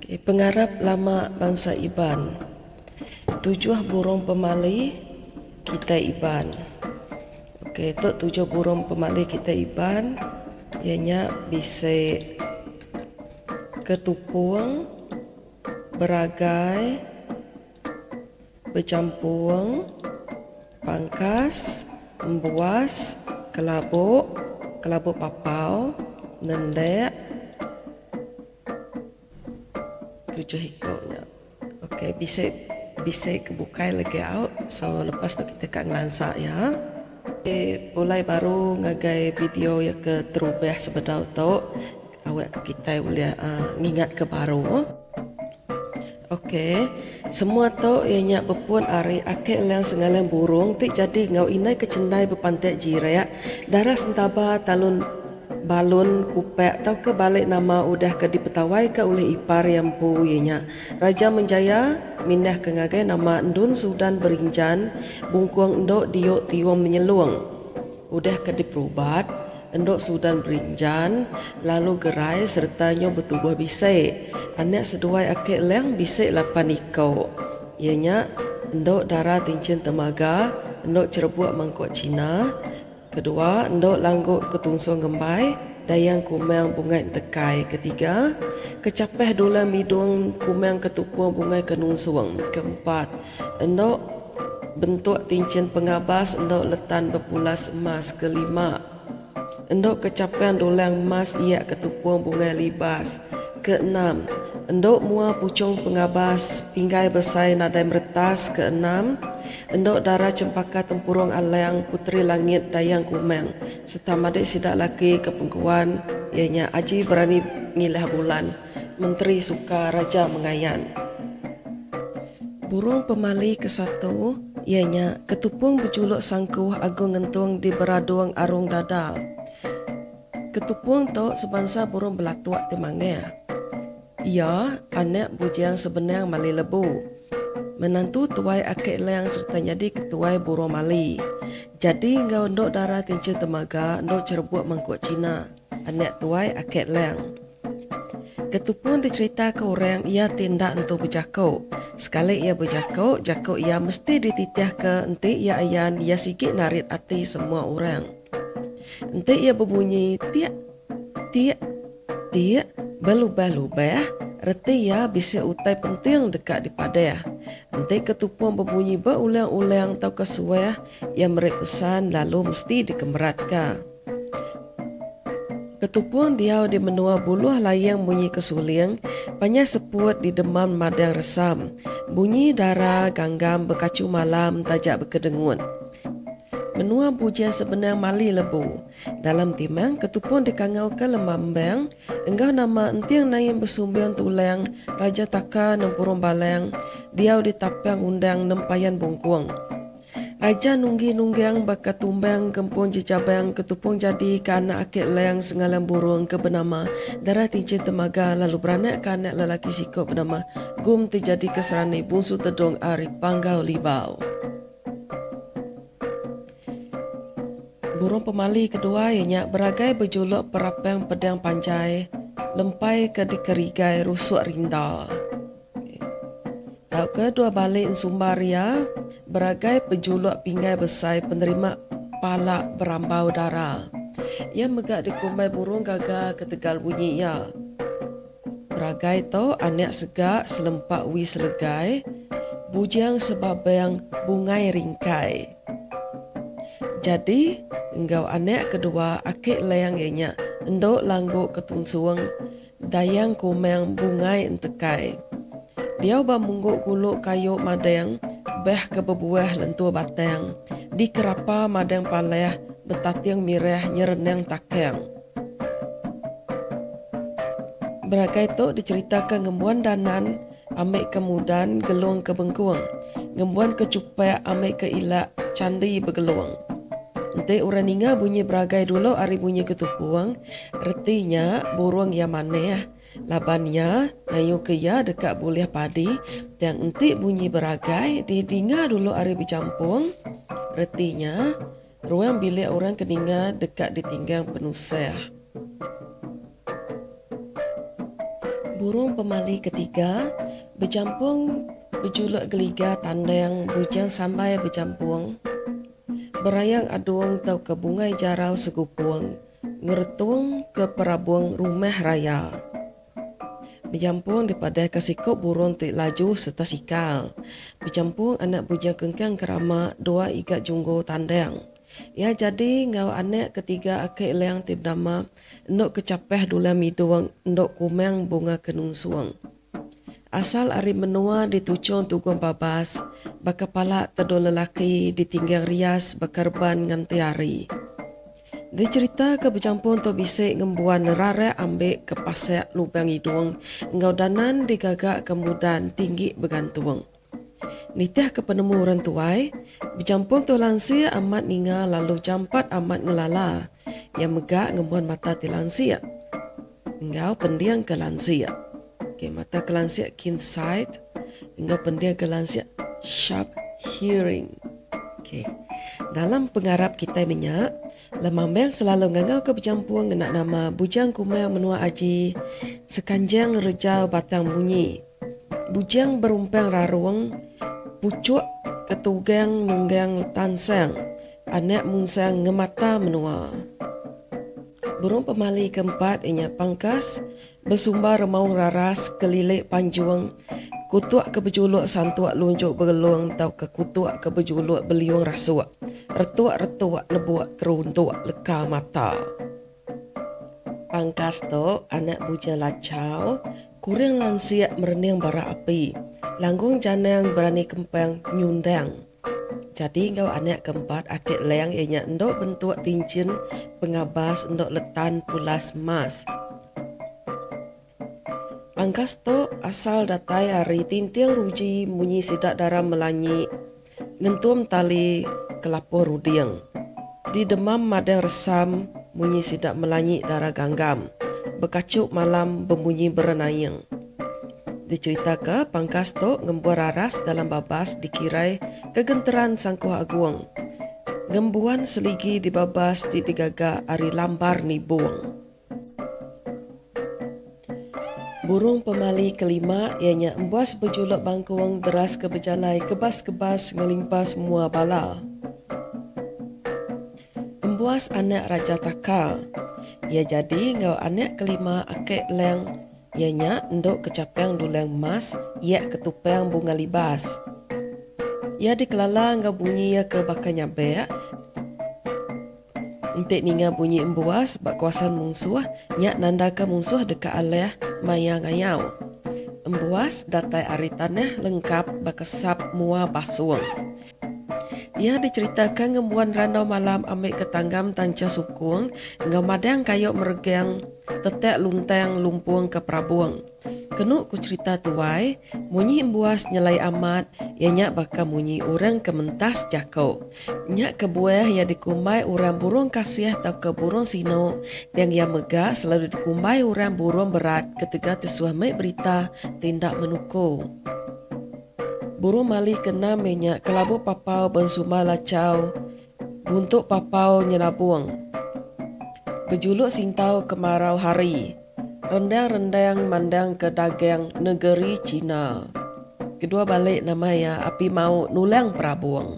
Pengarap lama bangsa Iban. Tujuh burung pemali kita Iban. Itu tujuh burung pemali kita Iban. Ianya bisa ketupung, beragai, bercampur, pangkas, embuas, kelabuk, kelabuk papau, nendek, tujuh ikutnya. Bisa kebukai lagi out. So lepas tu kita kat ngelansak ya. Mulai baru ngagai video ya ke terubah sebedau tu. Awak ke kita boleh ngingat ke baru. Semua tu ianya berpun ari akek lang sengalang burung tik jadi ngau inai kecendai berpantai jirak. Darah sentaba talun balun kupek tau ke balik nama udah ke dipetawai ke oleh ipar yang pu ianya. Raja Menjaya mindah ke ngagai nama Ndun Sudan Berinjan bungkuang endok diuk tiwang menyelung. Udah ke diperubat endok Sudan Berinjan lalu gerai sertanya bertubuh bisik. Anak seduai akek lang bisik lapan ikau. Ianya endok darah tincin temaga, endok cerebuk mangkuk Cina. Kedua, endok langguk ketunsung gembai, dayang kumang bungai tekai. Ketiga, kecapeh dulang midung kumang ketupung bungai kenungsuang. Keempat, endok bentuk tincin pengabas, endok letan berpulas emas. Kelima, endok kecapean dulang emas ia ketupung bungai libas. Keenam, endok mua pucung pengabas, pinggai besai nadai meretas. Keenam, endok darah cempaka tempurung alang putri langit dayang kumang serta madik sidak laki kepengkuan ianya Aji Berani Ngilah Bulan Menteri Suka Raja Mengayan. Burung pemali ke-1 ianya ketupung berjuluk sangkuh agung ngentung di beradung arung dada. Ketupung tu sebangsa burung belatuak temangnya. Ia anak bujang sebenar mali lebu. Menantu tuai akek leang serta jadi ketuai burung mali. Jadi ngau ndok darah tincin temaga, ndok cerbuk mangkuk Cina. Anak tuai akek leang. Ketupun dicerita ke orang ia tindak untuk berjakau. Sekali ia berjakau, jakau ia mesti dititiah ke enti ia ayan ia sikit narit hati semua orang. Enti ia berbunyi tiak, tiak, tiak, belubah-lubah. Reti ya bisa utai penting dekat di padeh. Nanti ketupung berbunyi berulang-ulang atau kesuai yang mereka pesan lalu mesti dikemeratkan. Ketupung dia di menua buluh layang bunyi kesuling, banyak seput di demam madang resam. Bunyi darah ganggam berkacu malam tajak berkedengun. Menua pujian sebenar mali lebu. Dalam timang, ketupun dikangau ke lemambang, enggau nama entiang naim bersumbiang tulang, Raja Taka nempurung balang, diau ditapang undang nempayan bungkuang. Raja nunggi-nunggang baka tumbang kempung jejabang ketupung jadi ke anak akik leang sengalang burung ke bernama darah tincin temaga lalu beranak ke anak lelaki sikok bernama Gum terjadi keserani bungsu tedung ari panggau libau. Burung pemali kedua ianya beragai berjuluk perapang pedang panjai, lempai ke dikerigai rusuk rinda. Tahu ke dua balik sumbaria beragai berjuluk pinggai besai penerima palak berambau darah. Ia megak di kumbai burung gagal ketegal bunyi ia. Beragai tu anak segak selempak wi selegai, bujang sebabang bungai ringkai. Jadi, engkau anak kedua akik layang ianya endok langguk ketunsuang dayang kumang bungai entekai. Dia mungguk guluk kayu madang beh ke bebuah lentua batang di kerapa madang paleh betatiang mirah nyerenang takang. Beragai tu diceritakan ngembuan danan amik kemudan gelung ke bengkuang, ngembuan kecupai amik ke ilak candi bergeluang. Nanti orang ninga bunyi beragai dulu ari bunyi ketupuang. Retinya burung yang mana labannya ayu ke ya dekat boleh padi. Yang enti bunyi beragai di dinga dulu ari bercampung. Retinya ruang bilik orang keninga dekat ditinggang penusah. Burung pemali ketiga berjampung berjuluk geliga tandang bujang sampai berjampung. Berayang adung tau ke bungai jarau segupung, ngertung ke perabung rumah raya. Berjampung daripada kesikuk burung tik laju serta sikal. Berjampung anak bujang kengkang kerama dua ikat junggo tandang. Ya jadi ngau anak ketiga akik leang tip nama ndok kecapeh dula midung ndok kumeng bunga kenungsuang. Asal ari menua ditucung tugung babas, bakapala tedo lelaki ditinggang rias bakarban nganti hari. Dia cerita ke bercampur tu bisik ngembuan nerara ambek ke pasek lubang hidung, ngau danan digagak kemudan tinggi bergantung. Nitih ke penemu orang tuai, bercampur tu lansia amat ninga lalu jampat amat ngelala, yang megak ngembuan mata ti lansia. Engau pendiang ke lansia. Okay, mata ke lansia keen sight, engau pendiang ke lansia sharp hearing. Okay. Dalam pengarap kita minyak, lemambang selalu ngangau ke bercampur ngenak nama bujang kumel menua aji, sekanjang rejau batang bunyi. Bujang berumpang rarung, pucuk ketugang nunggang tansang, anak munsang ngemata menua. Burung pemali keempat ianya pangkas, bersumbar remaung raras kelilik panjuang, kutuak ke berjuluk santuak lunjuk bergelung tau ke kutuak ke berjuluk beliung rasuak, retuak-retuak nebuak keruntuak leka mata. Pangkas tu anak bujang lacau, kurang lansiak merening bara api, langgung janang berani kempang nyundang. Jadi ngau anak keempat akik leang ianya ndok bentuk tincin pengabas ndok letan pulas emas. Pangkas tu asal datai hari tintiang ruji munyi sidak daram melanyi, ngentum tali kelapur rudiang. Di demam madang resam munyi sidak melanyi darah ganggam, berkacuk malam berbunyi berenayang. Dicerita ke pangkas tu ngembuan raras dalam babas dikirai kegenteran sangkuh agung. Ngembuan seligi di babas digagak ari lambar ni buang. Burung pemali kelima ianya embuas berjuluk bangkuang deras ke berjalai kebas-kebas ngelimpas semua bala. Embuas anak Raja Taka. Ia jadi ngau anak kelima akik leang ianya ndok kecapang dulang emas, ia ketupang bunga libas. Ia dikelala ngau bunyi ia ke bakanya beak. Untuk ninga bunyi embuas bak kuasan mungsuh, nyak nanda ke mungsuh dekat aleh maya ngayau. Embuas datai ari tanah lengkap bakesap mua basuang. Ia diceritakan ngembuan randau malam ambil ketanggam tanca sukung, ngau madang kayok meregang tetek luntang lumpung ke prabuang. Kenuk ku cerita tuai, munyi embuas nyelai amat, ia nyak baka munyi orang kementas jakau. Nyak kebuah ia dikumbai orang burung kasih atau ke burung sino, yang ia megak selalu dikumbai orang burung berat ketika tesuah mai berita tindak menuku. Burung mali kena minyak kelabu papau bensumba lacau, buntuk papau nyelabuang. Berjuluk sintau kemarau hari, rendang-rendang mandang ke dagang negeri Cina. Kedua balik nama ya api mau nulang prabuang.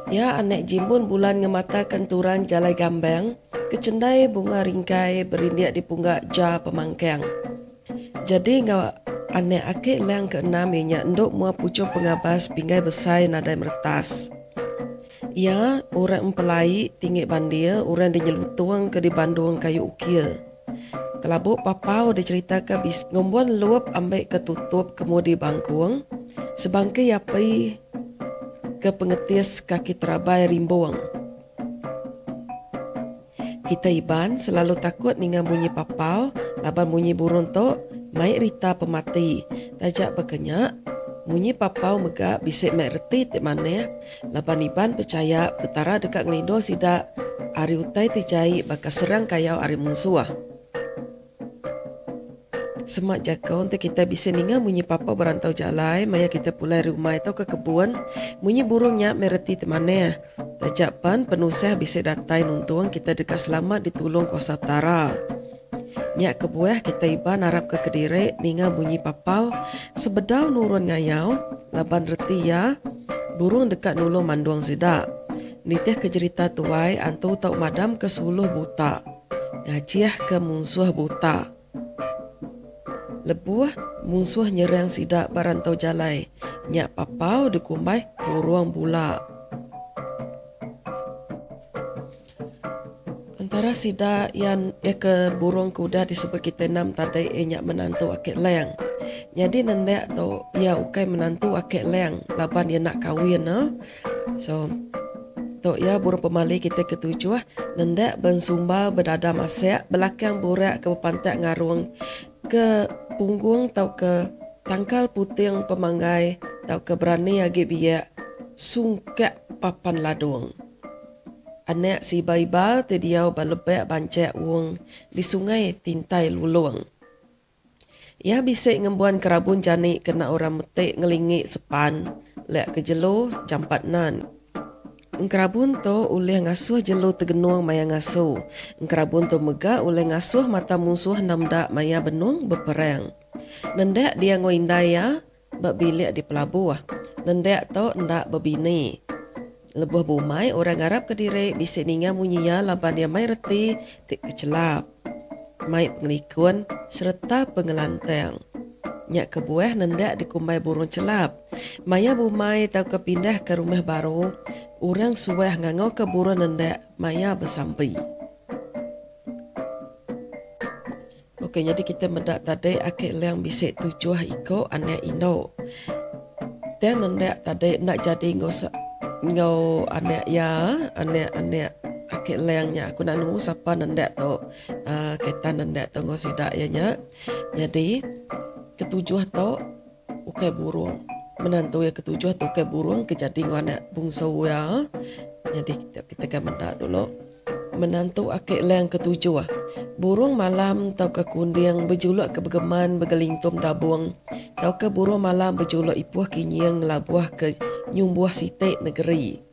Ya anak jimbun bulan ngemata kenturan jalai gambang, kecendai bunga ringkai berindiak di punggak ja pemangkang. Jadi ngau anak akik leang keenam ianya ndok mua pucuk pengabas pinggai besai nadai meretas. Ia orang empelai tinggi bandia, orang dinyelutuang ke di bandung kayu ukil. Kelabuk papau diceritakan bis ngombuan luap ambek ketutup kemudi bangkuang, sebangkai yapai ke pengetis kaki terabai rimbuang. Kita iban selalu takut dengan bunyi papau, laban bunyi burung tu, mai rita pemati, tajak berkenyak, bunyi papau megak bisik mai reti di mana, laban iban percaya betara dekat ngelindo sidak, ari utai tijai baka serang kayau ari musuah. Semak jakau untuk kita bisa ninga bunyi papa berantau jalai, maya kita pulai rumah itu ke kebun, bunyi burungnya mereti temane. Tajapan penusah bisa datai nuntuang kita dekat selamat ditulung kuasa tara. Nyak kebuah kita iban harap ke kediri ninga bunyi papau sebedau nurun ngayau laban reti ya burung dekat nulu manduang sidak. Nitih kejerita tuai antu tau madam ke suluh buta. Ngajiah ke munsuh buta. Lebuah munsuh nyerang sidak barantau jalai. Nyak papau dikumbai burung bula. Antara sidak yang ke burung kuda disebut kita enam tadi nyak menantu akik leng. Jadi nendek tu ya ukai menantu akik leng laban dia nak kahwin no. So tok ya burung pemali kita ketujuh nendak bensumba berdada masak belakang burak ke pantai ngarung ke punggung tau ke tangkal puting pemanggai tau ke berani agi biak sungkak papan ladung. Anak si baibal tediau balebek bancak uang di sungai tintai lulung. Ya bisik ngembuan kerabun janik kena orang metik ngelingik sepan lek ke jelo jampat nan. Engkerabun tu oleh ngasuh jelo tegenuang maya ngasuh. Engkerabun tu megak oleh ngasuh mata musuh namdak maya benung berperang. Nendak dia ngoindaya bak bilik di pelabuh. Nendak tu ndak berbini. Lebuh bumai orang Arab kediri bisik ninga munyiya laban dia mai reti tik kecelap. Mai pengelikun serta pengelantang. Nyak kebuah nendak dikumbai burung celap. Maya bumai tau kepindah ke rumah baru. Orang suah ngangau ke burung nendak maya bersampai. Okey, jadi kita mendak tadi akik leng bisik tujuh iko anak Indo. Dan nendak tadi nak jadi ngau anak ya, anak akik lengnya. Aku nak nunggu siapa nendak tu. Kita nendak tu ngau sidak ya nya. Jadi ketujuh tu ukai burung. Menantu yang ketujuh tu ukai burung kejadi ngau anak bungsu ya. Jadi kita akan mendak dulu. Menantu akik leng ketujuh. Burung malam tau ke kundiang berjuluk ke begeman bergelingtum tabung. Tau ke burung malam berjuluk ipuh kinyang labuah ke nyumbuah sitik negeri.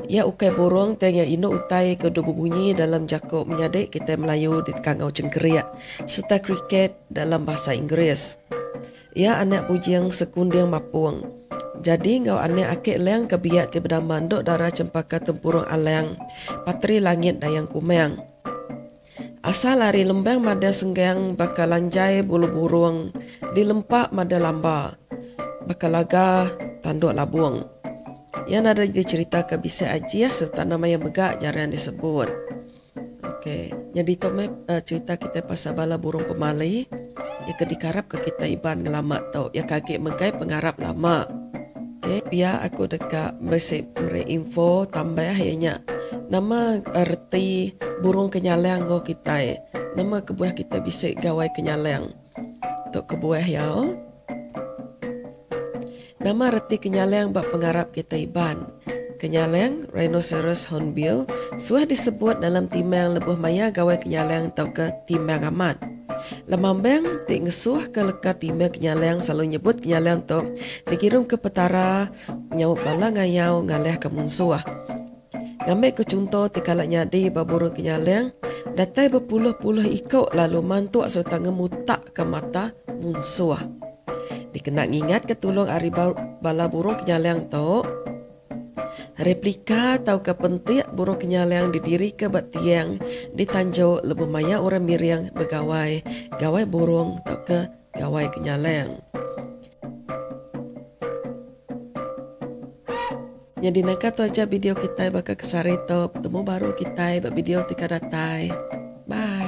Ya ukai burung tanya ino utai ke dua bunyi dalam jakuk menyadik kita Melayu di kangau cengkeriak serta kriket dalam bahasa Inggeris. Ya anak pujiang sekundiang mapung. Jadi ngau anak akik leng kebiak tiba manduk darah cempaka tempurung aleng patri langit dayang kumeng. Asal lari lembang mada senggang bakal lanjai bulu burung dilempak mada lamba bakal laga tanduk labung. Yang ada dicerita ke bisa ajiah serta nama yang begak jarang disebut. Okey, jadi tu cerita kita pasal bala burung pemali. Ya kedikarap ke kita iban ngelamat tau. Ya kaget megai pengarap lama. Okey, biar aku dekat beri info tambah ianya. Nama erti burung kenyaleng go kita. Nama kebuah kita bisa gawai kenyaleng. Tok kebuah ya. Nama reti kenyaleng bak pengarap kita iban. Kenyaleng, rhinoceros hornbill, suah disebut dalam timang lebuh maya gawai kenyaleng atau ke timang amat. Lemambang tik ngesuh ke lekat timang kenyaleng selalu nyebut kenyaleng tu dikirim ke petara nyau bala ngayau ngalih ke munsuah. Ngambil ke contoh tikalak nyadi baburung kenyaleng, datai berpuluh-puluh ikut lalu mantuk serta ngemutak ke mata munsuah. Dikenak ingat ketulung ari bala burung kenyaleng tu. Replika atau kepentik burung kenyaleng didiri ke batiang di Tanjung lebih maya orang miriang bergawai gawai burung atau ke gawai kenyaleng. Jadi nak tu aja video kita bakal kesari tu. Bertemu baru kita video tika datai. Bye.